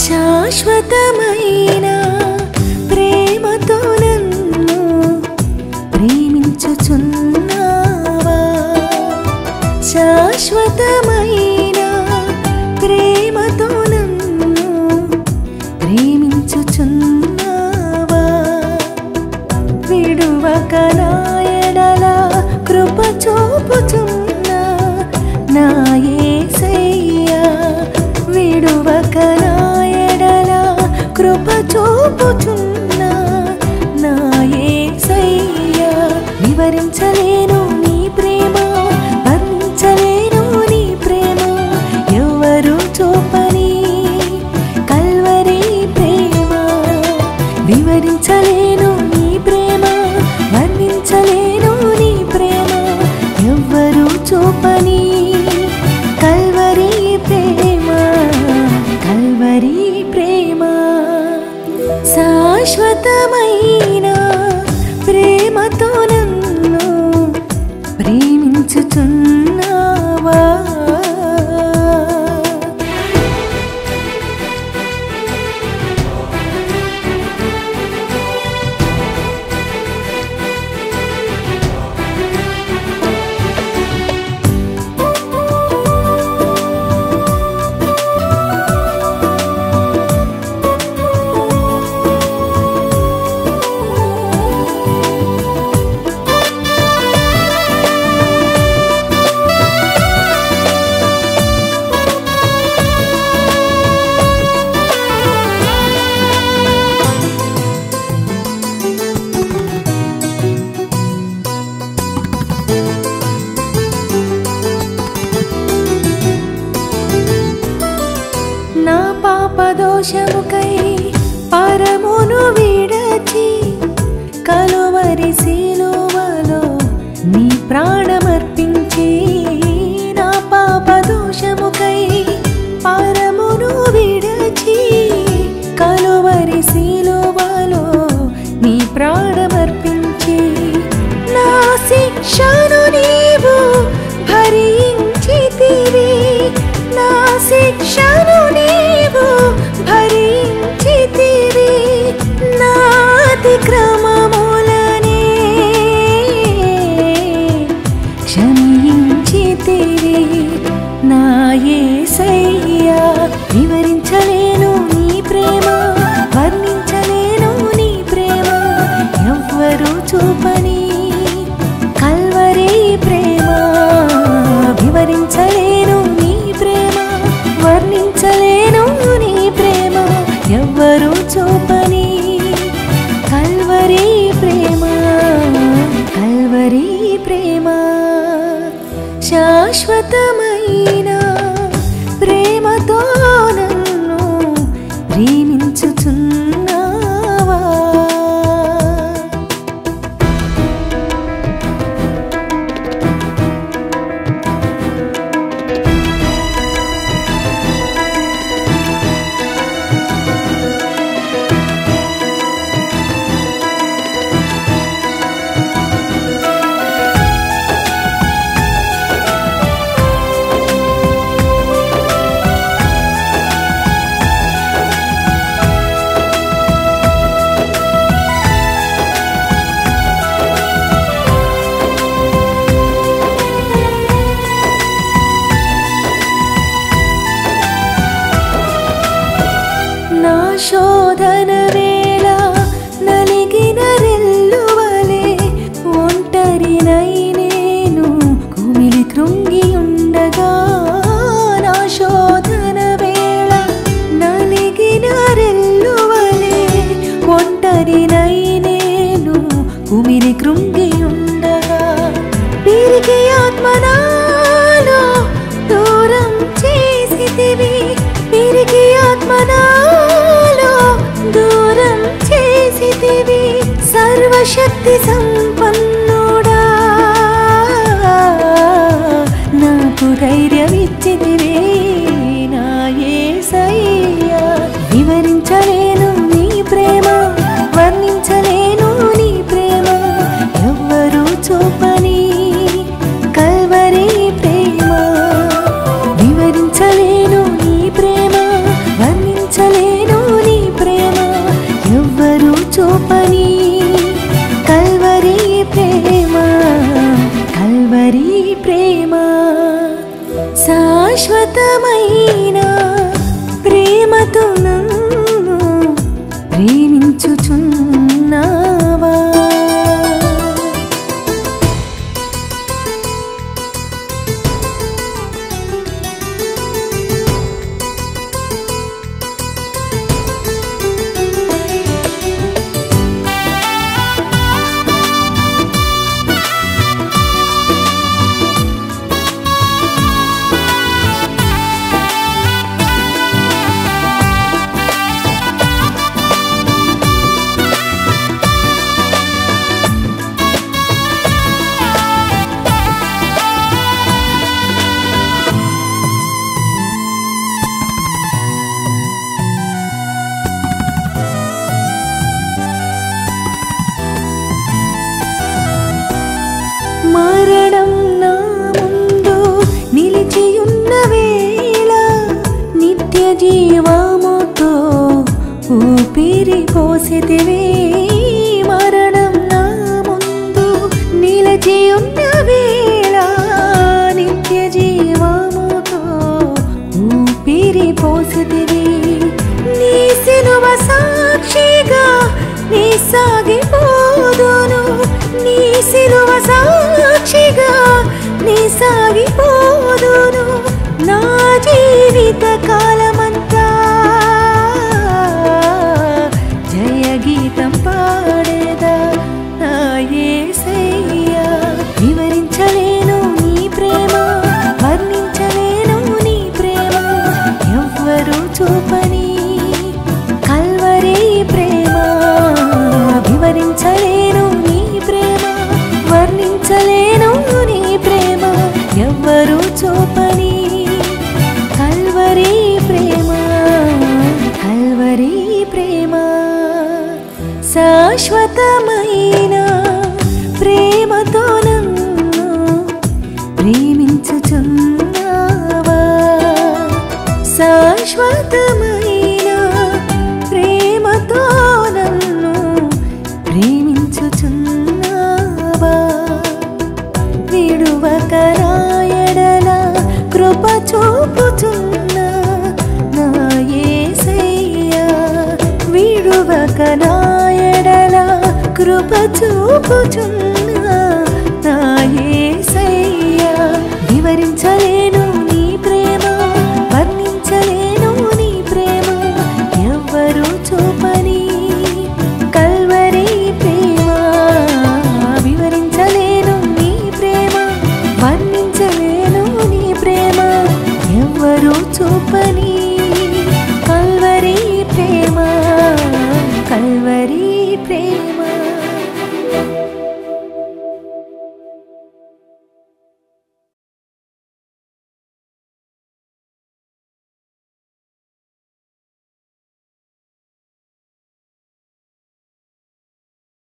శాశ్వతమైన ప్రేమతో నన్ను ప్రేమించుచున్నావా శాశ్వతమైన ప్రేమతో నన్ను ప్రేమించుచున్నావా విడువక నా ఎడల కృప చూపుచున్నా నా యేసయ్యా విడువక నా ఎడల కృప చూపుచున్నా నా యేసయ్యా వివరించలేను నీ ప్రేమ వర్ణించలేను నీ ప్రేమ ఎవరు చూపని కల్వరి ప్రేమ వివరించలేను నీ ప్రేమ వర్ణించలేను నీ ప్రేమ ఎవరు చూపని కల్వరి ప్రేమ కల్వరి ప్రేమ శాశ్వతమైన ప్రేమతో నన్ను ప్రేమించుచున్నావా నా పాపదోషముకై పరమును విడచి కలువరి సిలువలో నీ ప్రాణమర్పించి నా పాపదోషముకై పరమును విడచి కలువరి సిలువలో నీ ప్రాణమర్పించి నా శిక్షను నీవు భరించితివి నా శిక్షను నీవు భరించితివి నా అతిక్రమములనే క్షమించితివి నా యేసయ్యా వివరించలేను నీ ప్రేమ వర్ణించలేను నీ ప్రేమ ఎవ్వరు చూపని కల్వరి ప్రేమ వివరించలేను నీ ప్రేమ వర్ణించలేను నీ ప్రేమ ఎవ్వరు చూపని కల్వరి ప్రేమ కల్వరి ప్రేమ శాశ్వతమైన ప్రేమతో నన్ను ప్రేమించుచున్నావా నా శోధన వేళ నలిగిన రెల్లువలే ఒంటరినై నేను కుమిలి కృంగి ఉండగా నా శోధన వేళ నలిగిన రెల్లువలే ఒంటరినై నేను కుమిలి కృంగి ఉండగా పిరికి ఆత్మనాలో దూరం చేసితివి పిరికి ఆత్మనాలో జీవముతో ఊపిరి పోసితివి మరణం నా ముందు నిలిచి ఉన్న వేళ నిత్య జీవముతో ఊపిరి పోసితివి నీ సిలువ సాక్షిగా నీ సాగిపోదును నీ సిలువ సాక్షిగా నీ సాగిపోదును నా జీవిత కాలమంతా జయ గీతం పాడేదా నా యేసయ్యా వివరించలేను నీ ప్రేమ వర్ణించలేను నీ ప్రేమ ఎవ్వరూ చూపని కల్వరి ప్రేమ వివరించలేను నీ ప్రేమ వర్ణించలేను నీ ప్రేమ ఎవ్వరూ చూపని కల్వరి ప్రేమ కల్వరి ప్రేమ శాశ్వతమైన ప్రేమతో నన్ను ప్రేమించుచున్నావా శాశ్వతమైన ప్రేమతో నన్ను ప్రేమించుచున్నావా విడువక రాయడల కృప చూపుచున్నా నా యేసయ్యా విడువక నాయడల కృప చూపుచున్నా నా యేసయ్యా వివరించలేను నీ ప్రేమ వర్ణించలేను నీ ప్రేమ ఎవ్వరూ చూపని కల్వరి ప్రేమ వివరించలేను నీ ప్రేమ వర్ణించలేను నీ ప్రేమ ఎవ్వరూ చూపని కల్వరి ప్రేమ కల్వరి ప్రేమ